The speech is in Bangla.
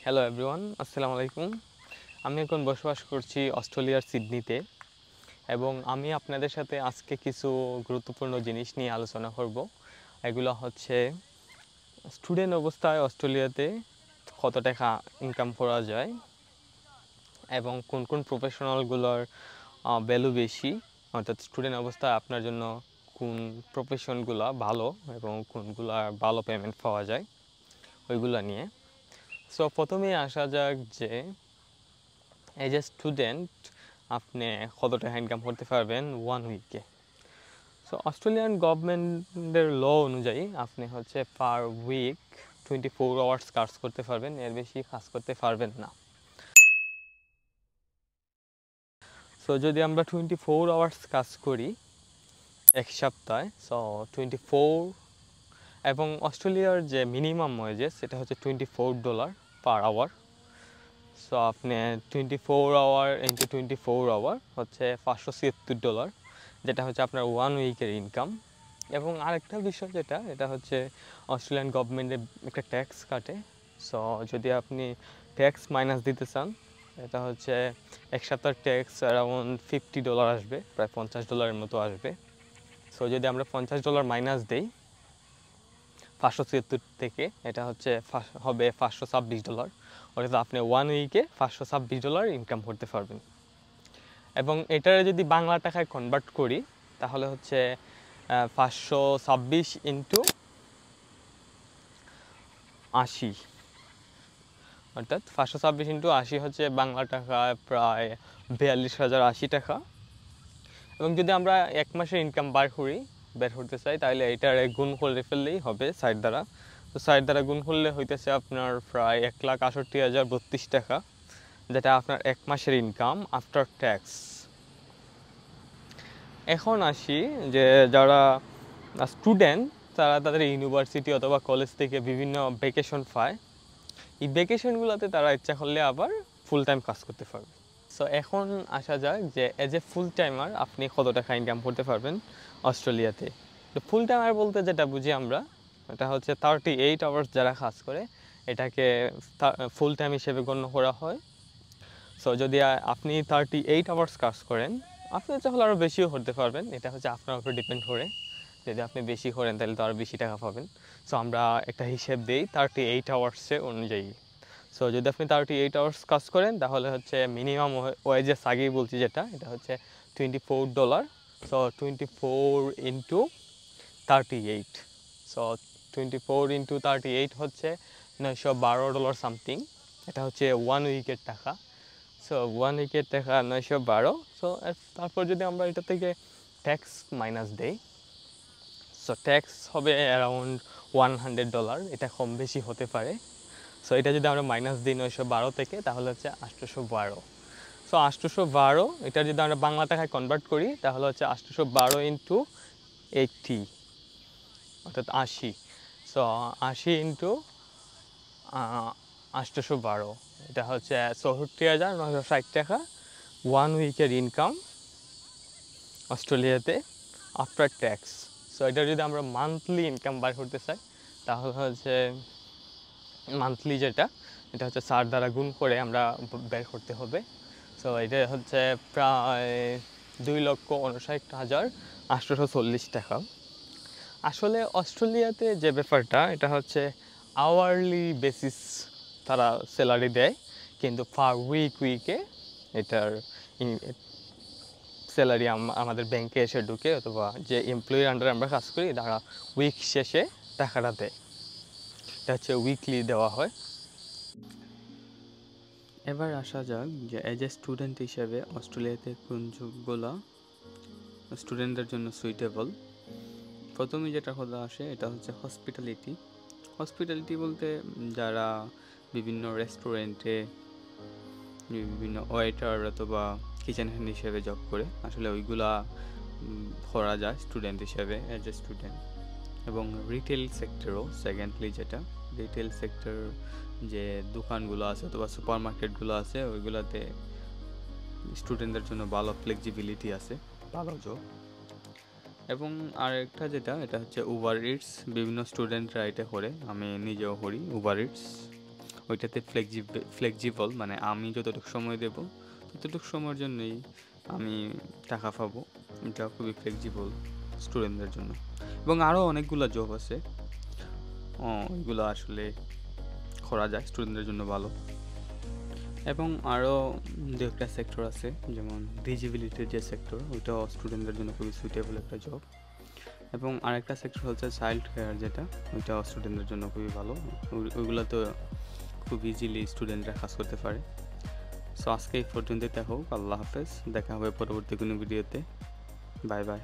হ্যালো এভরিওয়ান, আসসালামু আলাইকুম। আমি এখন বসবাস করছি অস্ট্রেলিয়ার সিডনিতে এবং আমি আপনাদের সাথে আজকে কিছু গুরুত্বপূর্ণ জিনিস নিয়ে আলোচনা করব। এগুলো হচ্ছে স্টুডেন্ট অবস্থায় অস্ট্রেলিয়াতে কত টাকা ইনকাম করা যায় এবং কোন কোন প্রফেশনালগুলোর ভ্যালু বেশি, অর্থাৎ স্টুডেন্ট অবস্থায় আপনার জন্য কোন প্রফেশনগুলো ভালো এবং কোনগুলো ভালো পেমেন্ট পাওয়া যায় ওইগুলো নিয়ে। সো প্রথমেই আসা যাক যে এজ এ স্টুডেন্ট আপনি কত টাকা ইনকাম করতে পারবেন 1 উইকে। সো অস্ট্রেলিয়ান গভর্নমেন্টের ল অনুযায়ী আপনি হচ্ছে পার উইক 24 আওয়ার্স কাজ করতে পারবেন, এর বেশি কাজ করতে পারবেন না। সো যদি আমরা 24 আওয়ার্স কাজ করি এক সপ্তাহে, সো 24 এবং অস্ট্রেলিয়ার যে মিনিমাম ওয়েজেস সেটা হচ্ছে $24 পার আওয়ার। সো আপনি 24 আওয়ার ইন্টু 24 আওয়ার হচ্ছে $576, যেটা হচ্ছে আপনার 1 উইকের ইনকাম। এবং আরেকটা বিষয় এটা হচ্ছে অস্ট্রেলিয়ান গভর্নমেন্টের একটা ট্যাক্স কাটে। সো যদি আপনি ট্যাক্স মাইনাস দিতে চান, এটা হচ্ছে এক সপ্তাহের ট্যাক্স অ্যারাউন্ড $50 আসবে, প্রায় $50 মতো আসবে। সো যদি আমরা $50 মাইনাস দিই 576 থেকে, এটা হচ্ছে হবে $526, অর্থাৎ আপনি 1 উইকে $526 ইনকাম করতে পারবেন। এবং এটারে যদি বাংলা টাকায় কনভার্ট করি তাহলে হচ্ছে 526 ইন্টু 80, অর্থাৎ 526 ইন্টু 80 হচ্ছে বাংলা টাকায় প্রায় 42,080 টাকা। এবং যদি আমরা এক মাসের ইনকাম বের করতে চাই তাহলে এটার গুণ করে ফেললেই হবে 60 দ্বারা। তো 60 দ্বারা গুণ করলে হইতেছে আপনার প্রায় 1,68,032 টাকা, যেটা আপনার এক মাসের ইনকাম আফটার ট্যাক্স। এখন আসি যে যারা স্টুডেন্ট তারা তাদের ইউনিভার্সিটি অথবা কলেজ থেকে বিভিন্ন ভ্যাকেশন পায়, এই ভ্যাকেশনগুলোতে তারা ইচ্ছা করলে আবার ফুল টাইম কাজ করতে পারবে। সো এখন আসা যাক যে এজ এ ফুল টাইমার আপনি কত টাকা ইনকাম করতে পারবেন অস্ট্রেলিয়াতে। তো ফুল টাইমার বলতে যেটা বুঝি আমরা, এটা হচ্ছে 38 আওয়ার্স যারা কাজ করে এটাকে ফুল টাইম হিসেবে গণ্য করা হয়। সো যদি আপনি 38 আওয়ার্স কাজ করেন, আপনি চাইলে আরও বেশিও করতে পারবেন, এটা হচ্ছে আপনার উপর ডিপেন্ড করে। যদি আপনি বেশি করেন তাহলে তো আরও বেশি টাকা পাবেন। সো আমরা একটা হিসেব দিই 38 আওয়ার্সের অনুযায়ী। সো যদি আপনি 38 আওয়ার্স কাজ করেন তাহলে হচ্ছে মিনিমাম ওয়েজেস আগেই বলছি যেটা, এটা হচ্ছে $24। সো 24 ইন্টু 38, সো 24 ইন্টু 38 হচ্ছে $912 সামথিং। এটা হচ্ছে 1 উইকের টাকা। সো 1 উইকের টাকা 912। সো তারপর যদি আমরা এটা থেকে ট্যাক্স মাইনাস দেই, সো ট্যাক্স হবে অ্যারাউন্ড $100, এটা কম বেশি হতে পারে। সো এটা যদি আমরা মাইনাস দিই 912 থেকে তাহলে হচ্ছে 812। সো 812 এটা যদি আমরা বাংলা টাকায় কনভার্ট করি তাহলে হচ্ছে 812 ইন্টু 80, অর্থাৎ 80। সো 80 ইন্টু 812, এটা হচ্ছে 64,960 টাকা 1 উইকের ইনকাম অস্ট্রেলিয়াতে আফটার ট্যাক্স। সো এটা যদি আমরা মান্থলি ইনকাম বার করতে চাই তাহলে হচ্ছে মান্থলি এটা হচ্ছে 60 দ্বারা গুণ করে আমরা বের করতে হবে। সো এটা হচ্ছে প্রায় 2,59,840 টাকা। আসলে অস্ট্রেলিয়াতে যে ব্যাপারটা এটা হচ্ছে আওয়ারলি বেসিস তারা স্যালারি দেয়, কিন্তু পার উইকে এটার স্যালারি আমাদের ব্যাংকে এসে ঢুকে, অথবা যে এমপ্লয়ির আন্ডারে আমরা কাজ করি তারা উইক শেষে টাকাটা দেয়, এটা হচ্ছে উইকলি দেওয়া হয়। এবার আসা যাক যে এজ এ স্টুডেন্ট হিসেবে অস্ট্রেলিয়াতে কোন জবগুলো স্টুডেন্টদের জন্য সুইটেবল। প্রথমে যেটা কথা আসে এটা হচ্ছে হসপিটালিটি বলতে যারা বিভিন্ন রেস্টুরেন্টে বিভিন্ন ওয়েটার অথবা কিচেন হ্যান্ড হিসেবে জব করে, আসলে ওইগুলা করা যায় স্টুডেন্ট হিসেবে এজ এ স্টুডেন্ট। এবং রিটেল সেক্টরও সেকেন্ডলি, যেটা রিটেল সেক্টর যে দোকানগুলো আছে অথবা সুপার মার্কেটগুলো আছে ওইগুলোতে স্টুডেন্টদের জন্য ভালো ফ্লেক্সিবিলিটি আছে, ভালো জব। এবং আরেকটা এটা হচ্ছে উবার ইটস, বিভিন্ন স্টুডেন্টরা এটা করে, আমি নিজেও করি উবার ইটস। ওইটাতে ফ্লেক্সিবল, মানে আমি যতটুকু সময় দেব ততটুকু সময়ের জন্যই আমি টাকা পাবো। এটা খুবই ফ্লেক্সিবল স্টুডেন্টদের জন্য। এবং আরও অনেকগুলো জব আছে, ওইগুলো আসলে করা যায়, স্টুডেন্টদের জন্য ভালো। এবং আরও দু একটা সেক্টর আছে, যেমন ভিজিবিলিটির যে সেক্টর, ওইটাও স্টুডেন্টদের জন্য খুবই সুইটেবল একটা জব। এবং আরেকটা সেক্টর হচ্ছে চাইল্ড কেয়ার, যেটা ওইটাও স্টুডেন্টদের জন্য খুবই ভালো। ওইগুলো তো খুব ইজিলি স্টুডেন্টরা কাজ করতে পারে। সো আজকে এই পর্যন্তই হোক। আল্লাহ হাফেজ, দেখা হবে পরবর্তী কোনো ভিডিওতে। Bye bye.